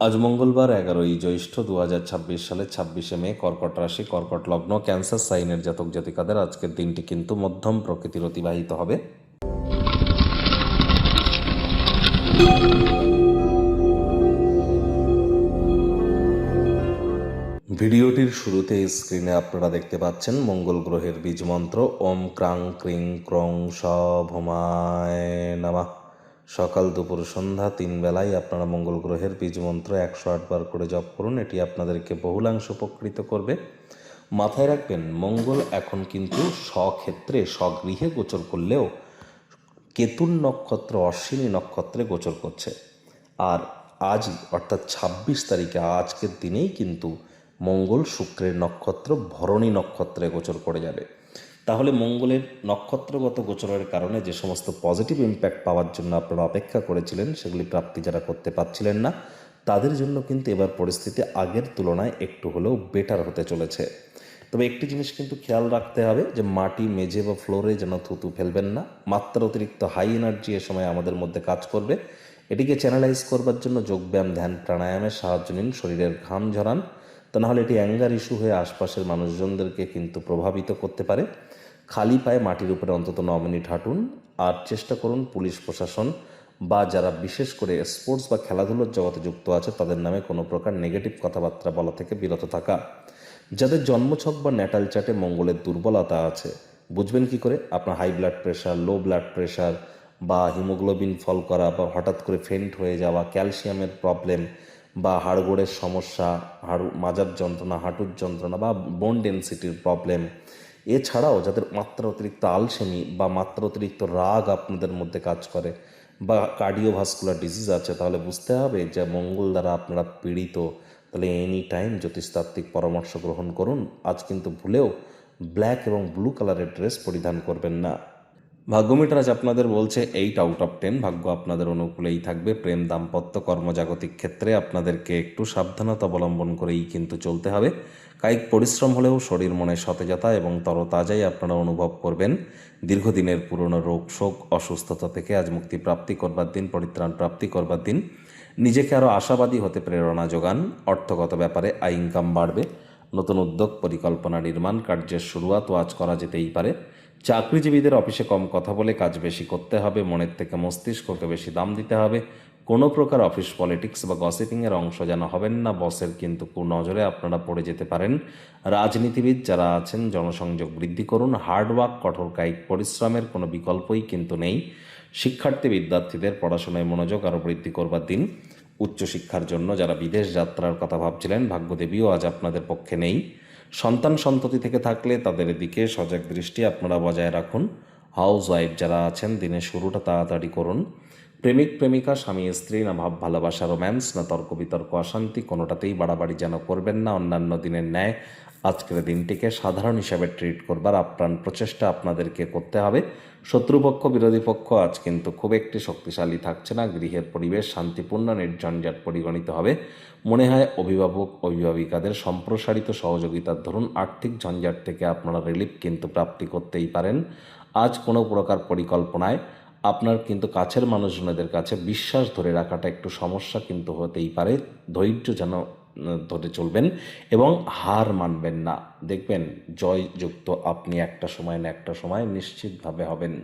আজ মঙ্গলবার 11ই জ্যৈষ্ঠ 2026 সালের 26শে মে, কর্কট রাশি, কর্কট লগ্ন, ক্যান্সার সাইনের জাতক জাতিকাদের আজকের দিনটি কিন্তু মধ্যম প্রকৃতির অতিবাহিত হবে। ভিডিওটির শুরুতে স্ক্রিনে আপনারা দেখতে পাচ্ছেন মঙ্গল গ্রহের বীজ মন্ত্র ওম ক্রাং ক্রিং ক্রং শ ভৌমায় নমঃ। সকাল দুপুর সন্ধ্যা 3 বেলায় আপনারা মঙ্গল গ্রহের বীজ মন্ত্র 108 বার করে জপ করুন। এটি আপনাদেরকে বহুলাংশ উপকৃত করবে। মাথায় রাখবেন, মঙ্গল এখন কিন্তু স্বক্ষেত্রে স্বগৃহে গোচর করলেও কেতুর নক্ষত্র অশ্বিনী নক্ষত্রে গোচর করছে। আর আজই অর্থাৎ 26 তারিখে আজকের দিনেই কিন্তু মঙ্গল শুক্রের নক্ষত্র ভরণী নক্ষত্রে গোচর করে যাবে। তাহলে মঙ্গলের নক্ষত্রগত গোচরের কারণে যে সমস্ত পজিটিভ ইম্প্যাক্ট পাওয়ার জন্য আপনারা অপেক্ষা করেছিলেন, সেগুলি প্রাপ্তি যারা করতে পারছিলেন না, তাদের জন্য কিন্তু এবার পরিস্থিতি আগের তুলনায় একটু হলেও বেটার হতে চলেছে। তবে একটি জিনিস কিন্তু খেয়াল রাখতে হবে যে মাটি, মেঝে বা ফ্লোরে যেন থুতু ফেলবেন না। মাত্রা অতিরিক্ত হাই এনার্জি এ সময় আমাদের মধ্যে কাজ করবে। এটিকে চ্যানেলাইজ করবার জন্য যোগব্যায়াম, ধ্যান, প্রাণায়ামের সাহায্য নিন। শরীরের ঘাম ঝরান, তা নাহলে এটি অ্যাঙ্গার ইস্যু হয়ে আশপাশের মানুষজনদেরকে কিন্তু প্রভাবিত করতে পারে। খালি পায়ে মাটির উপরে অন্তত 9 মিনিট হাঁটুন। আর চেষ্টা করুন পুলিশ প্রশাসন বা যারা বিশেষ করে স্পোর্টস বা খেলাধুলোর জগতে যুক্ত আছে তাদের নামে কোনো প্রকার নেগেটিভ কথাবার্তা বলা থেকে বিরত থাকা। যাদের জন্মছক বা ন্যাটাল চার্টে মঙ্গলের দুর্বলতা আছে, বুঝবেন কি করে? আপনার high blood pressure, low blood pressure বা হিমোগ্লোবিন ফল করা বা হঠাৎ করে ফেন্ট হয়ে যাওয়া, ক্যালসিয়ামের প্রবলেম বা হাড়গোড়ের সমস্যা, মাজার যন্ত্রণা, হাঁটুর যন্ত্রণা বা বোন ডেন্সিটির প্রবলেম, এছাড়াও যাদের মাত্রা অতিরিক্ত আলসেমি বা মাত্রা অতিরিক্ত রাগ আপনাদের মধ্যে কাজ করে বা কার্ডিওভাস্কুলার ডিজিজ আছে, তাহলে বুঝতে হবে যে মঙ্গল দ্বারা আপনারা পীড়িত। তাহলে এনি টাইম জ্যোতিষতাত্ত্বিক পরামর্শ গ্রহণ করুন। আজ কিন্তু ভুলেও ব্ল্যাক এবং ব্লু কালারের ড্রেস পরিধান করবেন না। ভাগ্যমিটার আজ আপনাদের বলছে 8 আউট অফ 10। ভাগ্য আপনাদের অনুকূলেই থাকবে। প্রেম, দাম্পত্য, কর্মজাগতিক ক্ষেত্রে আপনাদেরকে একটু সাবধানতা অবলম্বন করেই কিন্তু চলতে হবে। কায়িক পরিশ্রম হলেও শরীর মনে সতেজতা এবং তরতাজাই আপনারা অনুভব করবেন। দীর্ঘদিনের পুরনো রোগ শোক অসুস্থতা থেকে আজ মুক্তি প্রাপ্তি করবার দিন, পরিত্রাণ প্রাপ্তি করবার দিন। নিজেকে আরও আশাবাদী হতে প্রেরণা যোগান। অর্থগত ব্যাপারে আয় ইনকাম বাড়বে। নতুন উদ্যোগ, পরিকল্পনা, নির্মাণ কার্যের শুরুয়াতও আজ করা যেতেই পারে। চাকরিজীবীদের অফিসে কম কথা বলে কাজ বেশি করতে হবে। মনের থেকে মস্তিষ্ককে বেশি দাম দিতে হবে। কোনো প্রকার অফিস পলিটিক্স বা গসিপিংয়ের অংশ যেন হবেন না। বসের কিন্তু কুনজরে আপনারা পড়ে যেতে পারেন। রাজনীতিবিদ যারা আছেন, জনসংযোগ বৃদ্ধি করুন। হার্ডওয়ার্ক, কঠোর কায়িক পরিশ্রমের কোনো বিকল্পই কিন্তু নেই। শিক্ষার্থী বিদ্যার্থীদের পড়াশোনায় মনোযোগ আরও বৃদ্ধি করবার দিন। উচ্চশিক্ষার জন্য যারা বিদেশ যাত্রার কথা ভাবছিলেন, ভাগ্যদেবীও আজ আপনাদের পক্ষে নেই। সন্তান সন্ততি থেকে থাকলে তাদের দিকে সজাগ দৃষ্টি আপনারা বজায় রাখুন। হাউস ওয়াইফ যারা আছেন, দিনের শুরুটা তাড়াতাড়ি করুন। প্রেমিক প্রেমিকা, স্বামী স্ত্রী, না ভাব ভালোবাসা, রোম্যান্স, না তর্ক বিতর্ক অশান্তি, কোনোটাতেই বাড়াবাড়ি যেন করবেন না। অন্যান্য দিনের ন্যায় আজকের দিনটিকে সাধারণ হিসাবে ট্রিট করবার আপ্রাণ প্রচেষ্টা আপনাদেরকে করতে হবে। শত্রুপক্ষ, বিরোধী পক্ষ আজ কিন্তু খুব একটি শক্তিশালী থাকছে না। গৃহের পরিবেশ শান্তিপূর্ণ, নির্ঝঞ্ঝাট পরিগণিত হবে। মনে হয় অভিভাবক অভিভাবিকাদের সম্প্রসারিত সহযোগিতার ধরুন আর্থিক ঝঞ্ঝাট থেকে আপনারা রিলিফ কিন্তু প্রাপ্তি করতেই পারেন। আজ কোনো প্রকার পরিকল্পনায় আপনার কিন্তু কাছের মানুষজনদের কাছে বিশ্বাস ধরে রাখাটা একটু সমস্যা কিন্তু হতেই পারে। ধৈর্য যেন ধরে চলবেন এবং হার মানবেন না। দেখবেন জয়যুক্ত আপনি একটা সময় না একটা সময় নিশ্চিতভাবে হবেন।